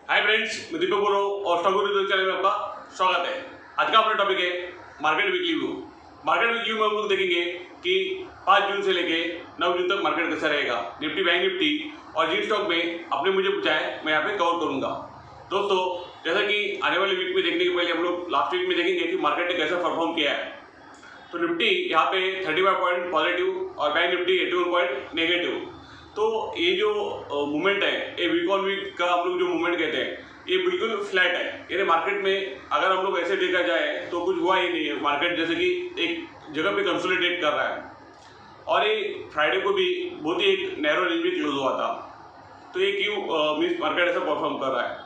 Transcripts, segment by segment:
Hi friends, मैं दीपक बोल रहा हूँ और स्टॉक गुरु चैनल में आपका स्वागत है। आज का अपना टॉपिक है market weekly view. Market weekly में हम लोग देखेंगे कि 5 जून से लेके 9 जून तक मार्केट कैसा रहेगा। निफ्टी, बैंक निफ्टी और जिन स्टॉक में आपने मुझे पूछा है मैं यहाँ पे कवर करूँगा। दोस्तों, जैसा कि आने वाले वीक में देखने के पहले हम लोग लास्ट वीक में देखेंगे कि मार्केट ने कैसा परफॉर्म किया है। तो निफ्टी यहाँ पे 35 पॉइंट पॉजिटिव और बैंक निफ्टी 81 पॉइंट नेगेटिव। तो ये जो मूवमेंट है, ये वीक ऑन वीक का हम लोग जो मूवमेंट कहते हैं, ये बिल्कुल फ्लैट है। यानी मार्केट में अगर हम लोग ऐसे देखा जाए तो कुछ हुआ ही नहीं है। मार्केट जैसे कि एक जगह पे कंसोलिडेट कर रहा है और ये फ्राइडे को भी बहुत ही एक नैरो रेंज में क्लोज हुआ था। तो ये क्यों मीन्स मार्केट ऐसा परफॉर्म कर रहा है।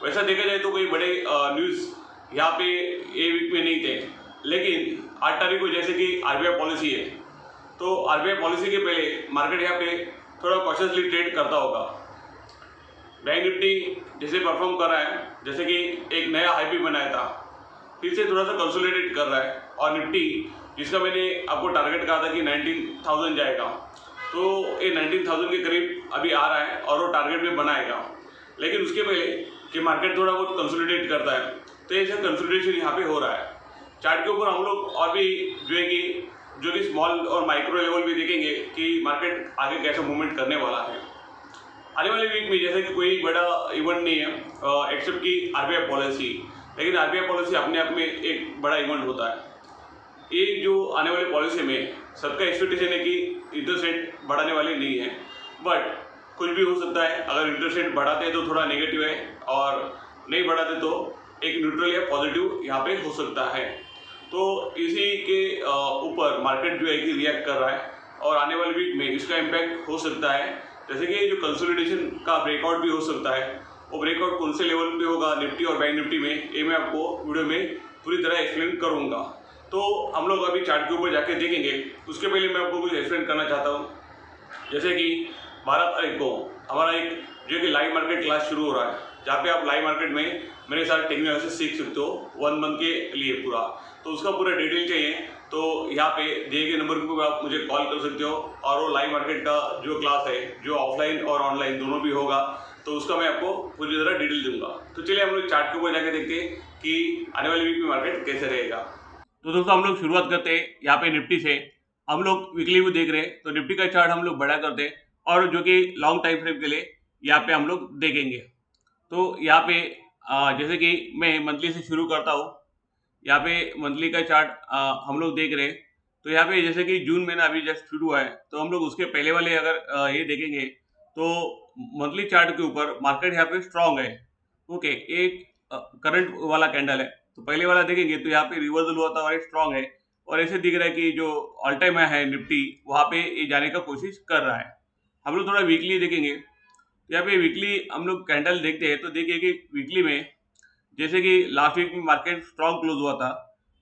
वैसा देखा जाए तो कोई बड़े न्यूज़ यहाँ पे ये वीक में नहीं थे, लेकिन 8 तारीख को जैसे कि आरबीआई पॉलिसी है, तो आरबीआई पॉलिसी के पहले मार्केट यहाँ पे थोड़ा कॉशियसली ट्रेड करता होगा। बैंक निफ्टी जैसे परफॉर्म कर रहा है, जैसे कि एक नया हाई भी बनाया था, फिर से थोड़ा सा कंसोलिडेट कर रहा है। और निफ्टी जिसका मैंने आपको टारगेट कहा था कि 19,000 जाएगा, तो ये 19,000 के करीब अभी आ रहा है और वो टारगेट में बनाएगा। लेकिन उसके पहले कि मार्केट थोड़ा बहुत कंसोलिडेट करता है, तो ये सब कंसोलिडेशन यहाँ पे हो रहा है। चार्ट के ऊपर हम लोग और भी जो कि स्मॉल और माइक्रो लेवल भी देखेंगे कि मार्केट आगे कैसा मूवमेंट करने वाला है। आने वाले वीक में जैसे कि कोई बड़ा इवेंट नहीं है एक्सेप्ट कि आरबीआई पॉलिसी, लेकिन आरबीआई पॉलिसी अपने आप में एक बड़ा इवेंट होता है। ये जो आने वाली पॉलिसी में सबका एक्सपेक्टेशन है कि इंटरेस्ट रेट बढ़ाने वाले नहीं है, बट कुछ भी हो सकता है। अगर इंटरेस्ट रेट बढ़ाते हैं तो थोड़ा नेगेटिव है, और नहीं बढ़ाते तो एक न्यूट्रल या पॉजिटिव यहाँ पे हो सकता है। तो इसी के ऊपर मार्केट जो है कि रिएक्ट कर रहा है और आने वाले वीक में इसका इम्पैक्ट हो सकता है। जैसे कि जो कंसोलिडेशन का ब्रेकआउट भी हो सकता है, वो ब्रेकआउट कौन से लेवल पे होगा निफ्टी और बैंक निफ्टी में, ये मैं आपको वीडियो में पूरी तरह एक्सप्लेन करूँगा। तो हम लोग अभी चार्ट के ऊपर जाके देखेंगे। उसके पहले मैं आपको कुछ एक्सप्लेन करना चाहता हूँ। जैसे कि 12 तारीख को हमारा एक जो कि लाइव मार्केट क्लास शुरू हो रहा है, जहाँ पे आप लाइव मार्केट में मेरे साथ टेक्निकल एनालिसिस सीख सकते हो 1 मंथ के लिए पूरा। तो उसका पूरा डिटेल चाहिए तो यहाँ पे दिए गए नंबर पर आप मुझे कॉल कर सकते हो, और वो लाइव मार्केट का जो क्लास है, जो ऑफलाइन और ऑनलाइन दोनों भी होगा, तो उसका मैं आपको पूरी तरह डिटेल दूंगा। तो चलिए हम लोग चार्ट के ऊपर जाके देखते हैं कि आने वाले वीक में मार्केट कैसे रहेगा। तो दोस्तों, हम लोग शुरुआत करते हैं यहाँ पे निफ्टी से। हम लोग वीकली व्यू देख रहे हैं, तो निफ्टी का चार्ट हम लोग बड़ा करते हैं और जो कि लॉन्ग टाइम फ्रेम के लिए यहाँ पे हम लोग देखेंगे। तो यहाँ पे जैसे कि मैं मंथली से शुरू करता हूँ। यहाँ पे मंथली का चार्ट हम लोग देख रहे हैं। तो यहाँ पे जैसे कि जून महीना अभी जस्ट शुरू हुआ है, तो हम लोग उसके पहले वाले अगर ये देखेंगे तो मंथली चार्ट के ऊपर मार्केट यहाँ पे स्ट्रांग है। ओके, एक करंट वाला कैंडल है। तो पहले वाला देखेंगे तो यहाँ पे रिवर्सल हुआ था और ये स्ट्रांग है, और ऐसे दिख रहा है कि जो ऑल टाइम है निफ्टी, वहाँ पे ये जाने का कोशिश कर रहा है। हम लोग थोड़ा वीकली देखेंगे। यहाँ पे वीकली हम लोग कैंडल देखते हैं, तो देखिए कि वीकली में जैसे कि लास्ट वीक में मार्केट स्ट्रांग क्लोज हुआ था,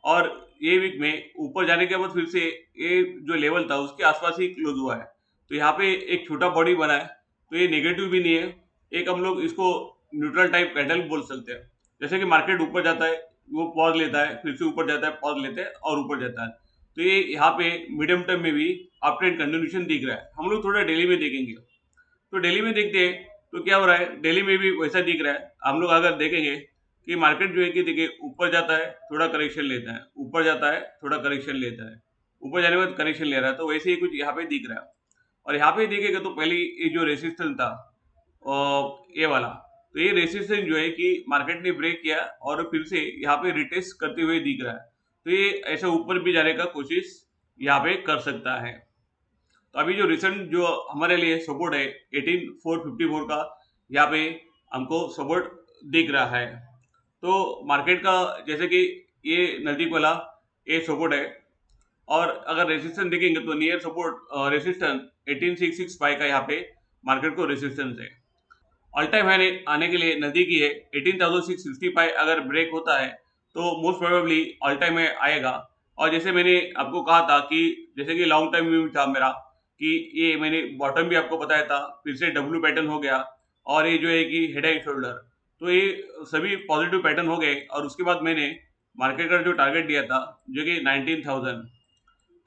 और ये वीक में ऊपर जाने के बाद फिर से ये जो लेवल था उसके आसपास ही क्लोज हुआ है। तो यहाँ पे एक छोटा बॉडी बना है, तो ये नेगेटिव भी नहीं है, एक हम लोग इसको न्यूट्रल टाइप कैंडल बोल सकते हैं। जैसे कि मार्केट ऊपर जाता है, वो पॉज लेता है, फिर से ऊपर जाता है, पॉज लेता है और ऊपर जाता है। तो ये यहाँ पे मीडियम टर्म में भी अप ट्रेंड कंटिन्यूशन दिख रहा है। हम लोग थोड़ा डेली में देखेंगे। तो डेली में देखते हैं तो क्या हो रहा है, डेली में भी वैसा दिख रहा है। हम लोग अगर देखेंगे कि मार्केट जो है कि देखिए ऊपर जाता है, थोड़ा करेक्शन लेता है, ऊपर जाता है, थोड़ा करेक्शन लेता है, ऊपर जाने के बाद करेक्शन ले रहा है, तो वैसे ही कुछ यहाँ पे दिख रहा है। और यहाँ पे देखेगा तो पहले ये जो रेसिस्टेंस था ये वाला, तो ये रेसिस्टेंस जो है कि मार्केट ने ब्रेक किया और फिर से यहाँ पे रिटेस्ट करते हुए दिख रहा है। तो ये ऐसे ऊपर भी जाने का कोशिश यहाँ पे कर सकता है। तो अभी जो रिसेंट जो हमारे लिए सपोर्ट है 18,454 का, यहाँ पे हमको सपोर्ट दिख रहा है। तो मार्केट का जैसे कि ये नज़दीक वाला ये सपोर्ट है, और अगर रेसिस्टेंस देखेंगे तो नियर सपोर्ट रेसिस्टेंस 18,665 का यहाँ पे मार्केट को रेसिस्टेंस है। ऑल टाइम हाई आने के लिए नज़दीकी है 18,665। अगर ब्रेक होता है तो most probably all time high आएगा। और जैसे मैंने आपको कहा था कि जैसे कि लॉन्ग टाइम व्यू था मेरा, कि ये मैंने बॉटम भी आपको बताया था, फिर से डब्ल्यू पैटर्न हो गया, और ये जो है कि हेड एंड शोल्डर, तो ये सभी पॉजिटिव पैटर्न हो गए। और उसके बाद मैंने मार्केट का जो टारगेट दिया था जो कि 19,000,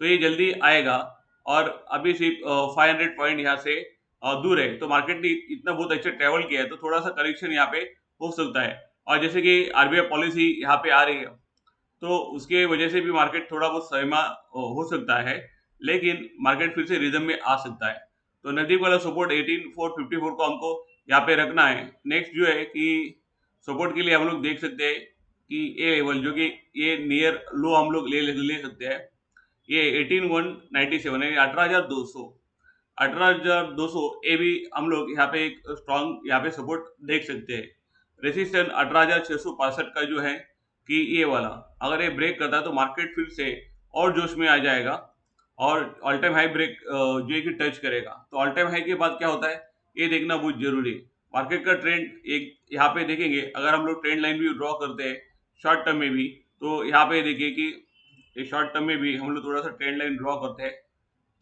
तो ये जल्दी आएगा। और अभी सिर्फ 500 पॉइंट यहाँ से दूर है। तो मार्केट ने इतना बहुत अच्छा ट्रैवल किया है, तो थोड़ा सा करेक्शन यहाँ पे हो सकता है। और जैसे कि आरबीआई पॉलिसी यहाँ पे आ रही है, तो उसके वजह से भी मार्केट थोड़ा बहुत सहमा हो सकता है, लेकिन मार्केट फिर से रिदम में आ सकता है। तो नजदीक वाला सपोर्ट 18454 को हमको यहाँ पे रखना है। नेक्स्ट जो है कि सपोर्ट के लिए हम लोग देख सकते हैं कि ये लेवल जो कि ये नियर लो हम लोग ले सकते हैं। ये 18197 है, 18200, 18200 ये भी हम लोग यहाँ पे एक स्ट्रॉन्ग यहाँ पे सपोर्ट देख सकते हैं। रेसिस्टेंस 18665 का जो है कि ये वाला अगर ये ब्रेक करता है तो मार्केट फिर से और जोश में आ जाएगा और ऑल टाइम हाई ब्रेक जो है कि टच करेगा। तो ऑल टाइम हाई के बाद क्या होता है ये देखना बहुत जरूरी है। मार्केट का ट्रेंड एक यहाँ पे देखेंगे, अगर हम लोग ट्रेंड लाइन भी ड्रॉ करते हैं शॉर्ट टर्म में भी, तो यहाँ पे देखिए कि ये शॉर्ट टर्म में भी हम लोग थोड़ा सा ट्रेंड लाइन ड्रॉ करते हैं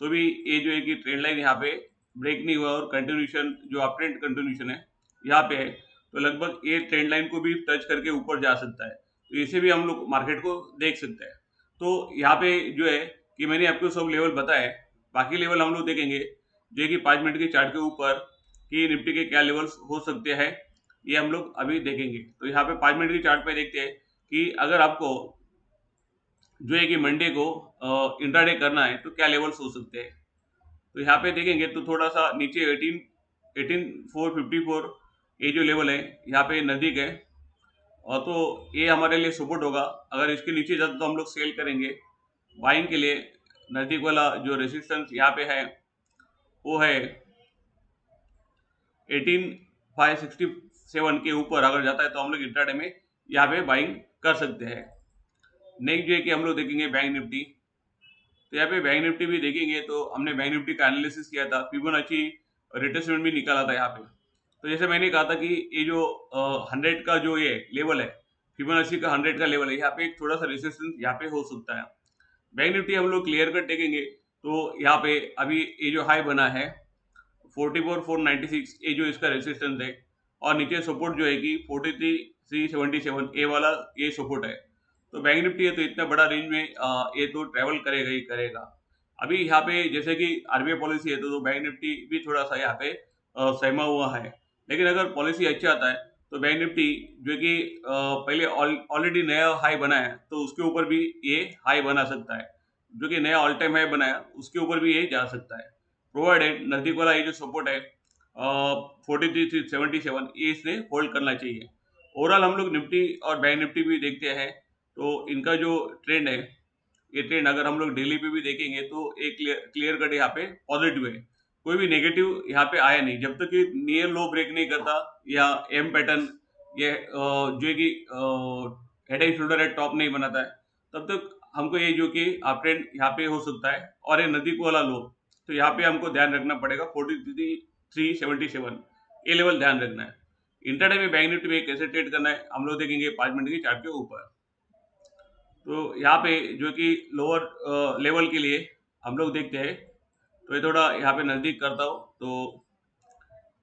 तो भी ये जो है कि ट्रेंड लाइन यहाँ पे ब्रेक नहीं हुआ और कंटिन्यूशन जो अप ट्रेंड कंटिन्यूशन है यहाँ पे है, तो लगभग ये ट्रेंड लाइन को भी टच करके ऊपर जा सकता है। तो इसे भी हम लोग मार्केट को देख सकते हैं। तो यहाँ पे जो है कि मैंने आपको सब लेवल बताए, बाकी लेवल हम लोग देखेंगे जो है कि 5 मिनट के चार्ट के ऊपर कि निफ्टी के क्या लेवल्स हो सकते हैं, ये हम लोग अभी देखेंगे। तो यहाँ पे 5 मिनट के चार्ट पे देखते हैं कि अगर आपको जो है कि मंडे को इंट्राडे करना है तो क्या लेवल्स हो सकते हैं। तो यहाँ पे देखेंगे तो थोड़ा सा नीचे 18454 ये जो लेवल है यहाँ पे नज़दीक है, और तो ये हमारे लिए सपोर्ट होगा। अगर इसके नीचे जाता तो हम लोग सेल करेंगे। बाइंग के लिए नज़दीक वाला जो रेजिस्टेंस यहाँ पे है वो है 18567 के ऊपर अगर जाता है तो हम लोग इंट्राडे में यहाँ पे बाइंग कर सकते हैं। नेक्स्ट जो है कि हम लोग देखेंगे बैंक निफ्टी। तो यहाँ पे बैंक निफ्टी भी देखेंगे तो हमने बैंक निफ्टी का एनालिसिस किया था, फिबोनाची रिट्रेसमेंट भी निकाला था यहाँ पे। तो जैसे मैंने कहा था कि ये जो 100 का जो ये लेवल है, फिबोनाची का 100 का लेवल है, यहाँ पे एक थोड़ा सा रेजिस्टेंस यहाँ पे हो सकता है। बैंक निफ्टी हम लोग क्लियर कट देखेंगे तो यहाँ पे अभी ये जो हाई बना है 44496 ये जो इसका रेजिस्टेंस है, और नीचे सपोर्ट जो है कि 43377 ये वाला ये सपोर्ट है। तो बैंक निफ्टी है तो इतना बड़ा रेंज में ये तो ट्रेवल करेगा ही करेगा। अभी यहाँ पे जैसे कि आरबीआई पॉलिसी है तो बैंक निफ्टी भी थोड़ा सा यहाँ पे सहमा हुआ है, लेकिन अगर पॉलिसी अच्छा आता है तो बैंक निफ्टी जो कि पहले ऑलरेडी नया हाई बनाया है तो उसके ऊपर भी ये हाई बना सकता है, जो कि नया ऑल टाइम हाई बनाया उसके ऊपर भी ये जा सकता है, प्रोवाइडेड नजदीक वाला ये जो सपोर्ट है 4377 ये इसने होल्ड करना चाहिए। ओवरऑल हम लोग निफ्टी और बैंक निफ्टी भी देखते हैं तो इनका जो ट्रेंड है ये ट्रेंड अगर हम लोग डेली पे भी देखेंगे तो एक क्लियर कट यहाँ पे पॉजिटिव है। कोई भी नेगेटिव यहाँ पे आया नहीं, जब तक कि नियर लो ब्रेक नहीं करता या एम पैटर्न ये जो है कि head and shoulder eight top नहीं बनाता है तब तक हमको ये जो कि अप ट्रेंड यहाँ पे हो सकता है। और ये नजदीक वाला लो तो यहाँ पे हमको ध्यान रखना पड़ेगा 4377 ये लेवल ध्यान रखना है। इंटरडे में बैंक निफ्टी में कैसे ट्रेड करना है हम लोग देखेंगे 5 मिनट के चार्ट के ऊपर। तो यहाँ पे जो कि लोअर लेवल के लिए हम लोग देखते हैं तो ये थोड़ा यहाँ पे नज़दीक करता हूँ तो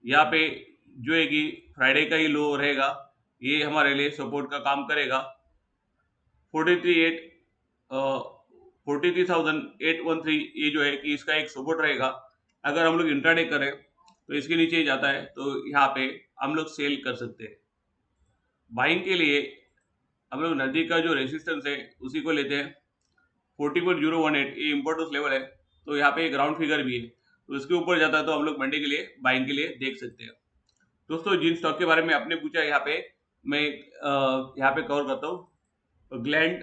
यहाँ पे जो है कि फ्राइडे का ही लो रहेगा, ये हमारे लिए सपोर्ट का काम करेगा। 43,813 ये जो है कि इसका एक सपोर्ट रहेगा। अगर हम लोग इंट्राडे करें तो इसके नीचे जाता है तो यहाँ पे हम लोग सेल कर सकते हैं। बाइंग के लिए हम लोग नज़दीक का जो रेजिस्टेंस है उसी को लेते हैं 40.018 ये इम्पोर्टेंस लेवल है, तो यहाँ पे एक राउंड फिगर भी है तो इसके ऊपर जाता है तो हम लोग मंडे के लिए बाइंग के लिए देख सकते हैं। दोस्तों जिन स्टॉक के बारे में आपने पूछा यहाँ पे मैं यहाँ पे कवर करता हूँ। ग्लैंड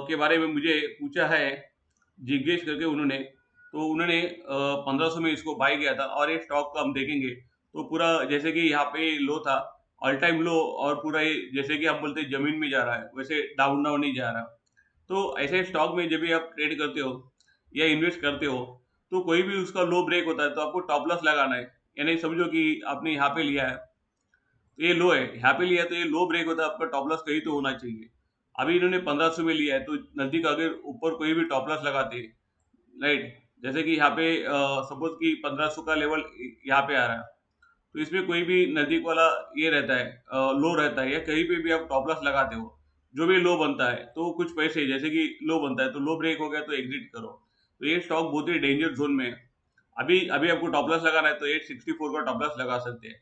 के बारे में मुझे पूछा है जिग्नेश करके उन्होंने, तो उन्होंने 1500 में इसको बाय किया था और ये स्टॉक को हम देखेंगे तो पूरा जैसे कि यहाँ पे लो था ऑल टाइम लो और पूरा ये जैसे कि हम बोलते हैं जमीन में जा रहा है वैसे डाउन डाउन नहीं जा रहा। तो ऐसे स्टॉक में जब भी आप ट्रेड करते हो या इन्वेस्ट करते हो तो कोई भी उसका लो ब्रेक होता है तो आपको टॉप लॉस लगाना है, यानी समझो कि आपने यहाँ पे लिया है तो ये लो है, यहाँ पे लिया है तो ये लो ब्रेक होता है, आपका टॉप लॉस कहीं तो होना चाहिए। अभी इन्होंने 1500 में लिया है तो नजदीक अगर ऊपर कोई भी टॉप लॉस लगाते राइट, जैसे कि यहाँ पे सपोज कि 1500 का लेवल यहाँ पे आ रहा है तो इसमें कोई भी नजदीक वाला ये रहता है लो रहता है या कहीं पे भी आप टॉप लॉस लगाते हो जो भी लो बनता है तो कुछ पैसे जैसे कि लो बनता है तो लो ब्रेक हो गया तो एग्जिट करो। तो ये स्टॉक बहुत ही डेंजर जोन में है। अभी अभी आपको टॉप लॉस लगाना है तो 864 का टॉप लॉस लगा सकते हैं।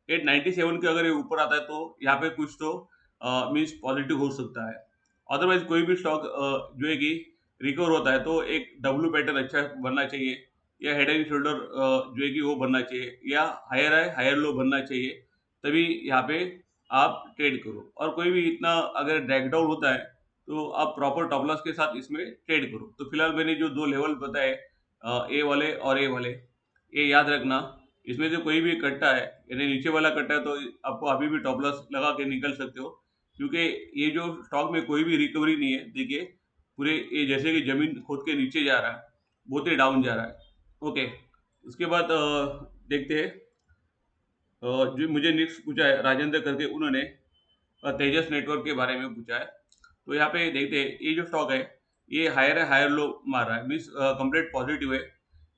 897 के अगर ये ऊपर आता है तो यहाँ पे कुछ तो मीन्स पॉजिटिव हो सकता है। अदरवाइज कोई भी स्टॉक जो है कि रिकवर होता है तो एक डब्ल्यू पैटर्न अच्छा बनना चाहिए, या हेड एंड शोल्डर जो है कि वो बनना चाहिए, या हायर हाई हायर लो बनना चाहिए, तभी यहाँ पे आप ट्रेड करो। और कोई भी इतना अगर ड्रैग डाउन होता है तो आप प्रॉपर टॉप लॉस के साथ इसमें ट्रेड करो। तो फिलहाल मैंने जो दो लेवल बताए ए वाले और ए वाले, ये याद रखना। इसमें से कोई भी कट्टा है यानी नीचे वाला कट्टा है तो आपको अभी भी टॉप लॉस लगा के निकल सकते हो, क्योंकि ये जो स्टॉक में कोई भी रिकवरी नहीं है। देखिए पूरे ये जैसे कि जमीन खोद के नीचे जा रहा है, बहुत ही डाउन जा रहा है। ओके, उसके बाद देखते हैं जो मुझे नेक्स्ट पूछा है राजेंद्र करके, उन्होंने तेजस नेटवर्क के बारे में पूछा है। तो यहाँ पे देखते हैं ये जो स्टॉक है ये हायर है, हायर लो मार रहा है, मीन्स कंप्लीट पॉजिटिव है।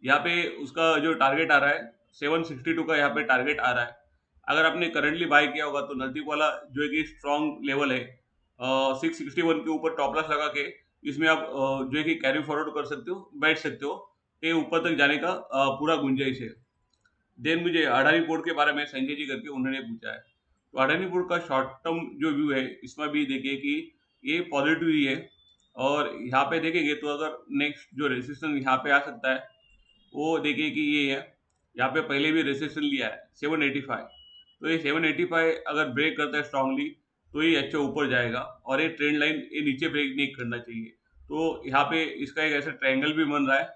यहाँ पे उसका जो टारगेट आ रहा है 762 का यहाँ पे टारगेट आ रहा है। अगर आपने करंटली बाय किया होगा तो नजदीक वाला जो है कि स्ट्रॉन्ग लेवल है 661 के ऊपर टॉप लॉस लगा के इसमें आप जो है कि कैरी फॉरवर्ड कर सकते हो, बैठ सकते हो। ये ऊपर तक जाने का पूरा गुंजाइश है। देन मुझे अडानी पोर्ट के बारे में संजय जी करके उन्होंने पूछा है। तो अडानी पोर्ट का शॉर्ट टर्म जो व्यू है इसमें भी देखिए कि ये पॉजिटिव ही है। और यहाँ पे देखेंगे तो अगर नेक्स्ट जो रेजिस्टेंस यहाँ पे आ सकता है वो देखिए कि ये है, यहाँ पे पहले भी रेजिस्टेंस लिया है 785। तो ये 785 अगर ब्रेक करता है स्ट्रांगली तो ये अच्छा ऊपर जाएगा, और ये ट्रेंड लाइन ये नीचे ब्रेक नहीं करना चाहिए। तो यहाँ पे इसका एक ऐसा ट्रायंगल भी बन रहा है।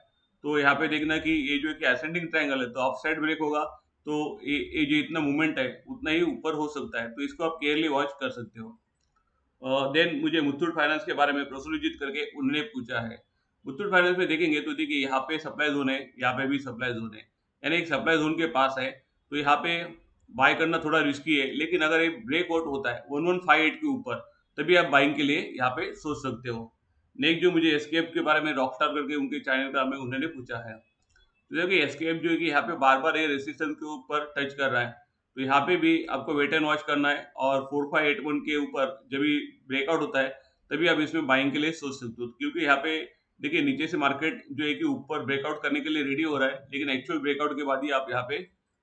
तो यहाँ पे देखना कि ये जो कि असेंडिंग ट्रायंगल है तो अप साइड ब्रेक होगा तो ये जो इतना मूवमेंट है उतना ही ऊपर हो सकता है। तो इसको आप केयरली वॉच कर सकते हो। देन मुझे मुथूट फाइनेंस के बारे में प्रसन्नजीत करके उन्होंने पूछा है। मुथूट फाइनेंस में देखेंगे तो देखिए यहाँ पे सप्लाई जोन है, यहाँ पे भी सप्लाई जोन है, यानी एक सप्लाई जोन के पास है। तो यहाँ पे बाय करना थोड़ा रिस्की है, लेकिन अगर ये ब्रेकआउट होता है 1158 के ऊपर तभी आप बाइंग के लिए यहाँ पे सोच सकते हो। नेक्स्ट जो मुझे एस्केप के बारे में रॉकस्टार करके उनके चैनल का में उन्होंने पूछा है। तो देखिए एस्केप जो है कि यहाँ पे बार बार ये रेसिस्टेंस के ऊपर टच कर रहा है, तो यहाँ पे भी आपको वेट एंड वॉच करना है। और 4581 के ऊपर जब भी ब्रेकआउट होता है तभी आप इसमें बाइंग के लिए सोच सकते हो, क्योंकि यहाँ पे देखिए नीचे से मार्केट जो है कि ऊपर ब्रेकआउट करने के लिए रेडी हो रहा है, लेकिन एक्चुअल ब्रेकआउट के बाद ही आप यहाँ पे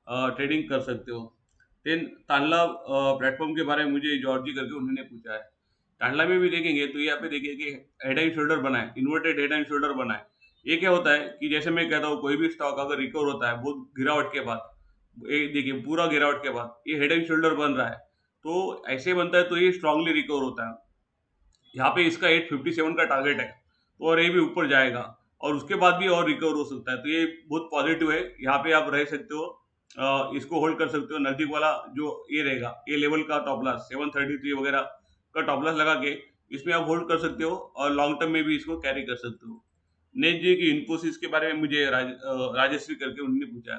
ट्रेडिंग कर सकते हो। देन तांडला प्लेटफॉर्म के बारे में मुझे जॉर्जी करके उन्होंने पूछा है। तांडला में भी देखेंगे तो यहाँ पे देखिए कि हेड एंड शोल्डर बना है, इन्वर्टेड हेड एंड शोल्डर बना है। ये क्या होता है कि जैसे मैं कहता हूँ कोई भी स्टॉक अगर रिकवर होता है बहुत गिरावट के बाद, ये देखिए पूरा गिरावट के बाद ये हेड एंड शोल्डर बन रहा है, तो ऐसे बनता है तो ये स्ट्रांगली रिकवर होता है। यहाँ पे इसका 857 का टारगेट है और ये भी ऊपर जाएगा और उसके बाद भी और रिकवर हो सकता है। तो ये बहुत पॉजिटिव है, यहाँ पे आप रह सकते हो, इसको होल्ड कर सकते हो। नजदीक वाला जो ये रहेगा ये लेवल का टॉप लॉस 733 वगैरह का टॉप लॉस लगा के इसमें आप होल्ड कर सकते हो और लॉन्ग टर्म में भी इसको कैरी कर सकते हो। नेक्स्ट जी की इन्फोसिस के बारे में मुझे राजश्री करके उन्होंने पूछा।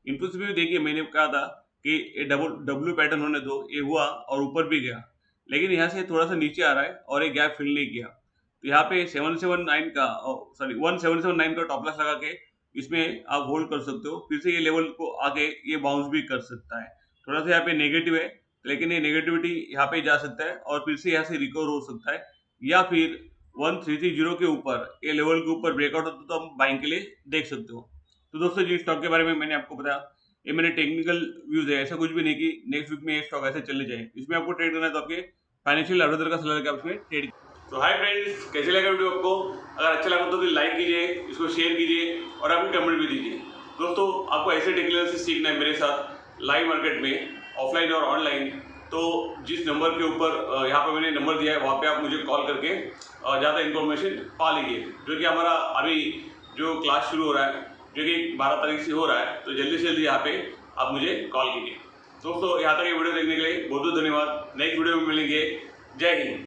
इन्फोसिस में देखिए मैंने कहा था कि ये डब्ल्यू पैटर्न होने दो, ये हुआ और ऊपर भी गया, लेकिन यहाँ से थोड़ा सा नीचे आ रहा है और एक गैप फिल नहीं किया। तो यहाँ पे 779 का 1779 का टॉप लॉस लगा के इसमें आप होल्ड कर सकते हो। फिर से ये लेवल को आके ये बाउंस भी कर सकता है। थोड़ा सा यहाँ पे नेगेटिव है, लेकिन ये नेगेटिविटी यहाँ पे जा सकता है और फिर से यहाँ से रिकवर हो सकता है, या फिर 1330 के ऊपर ये लेवल के ऊपर ब्रेकआउट होता तो हम बाइंग के लिए देख सकते हो। तो दोस्तों जी स्टॉक के बारे में मैंने आपको बताया, ये मेरे टेक्निकल व्यूज है, ऐसा कुछ भी नहीं कि नेक्स्ट वीक में ये स्टॉक ऐसे चले जाए। इसमें आपको ट्रेड करना है तो आपके फाइनेंशियल एडवाइजर का सलाह लेकर आप इसमें ट्रेड। तो हाय फ्रेंड्स, कैसे लगा वीडियो आपको? अगर अच्छा लगा तो लाइक कीजिए, इसको शेयर कीजिए और अपनी कमेंट भी दीजिए। दोस्तों आपको ऐसे टेक्निकल से सीखना है मेरे साथ लाइव मार्केट में, ऑफलाइन और ऑनलाइन, तो जिस नंबर के ऊपर यहाँ पर मैंने नंबर दिया है वहाँ पे आप मुझे कॉल करके ज़्यादा इन्फॉर्मेशन पा लीजिए। जो कि हमारा अभी जो क्लास शुरू हो रहा है जो कि 12 तारीख से हो रहा है, तो जल्दी से जल्दी यहाँ पे आप मुझे कॉल कीजिए। दोस्तों यहाँ तक ये वीडियो देखने के लिए बहुत बहुत धन्यवाद। नेक्स्ट वीडियो में मिलेंगे। जय हिंद।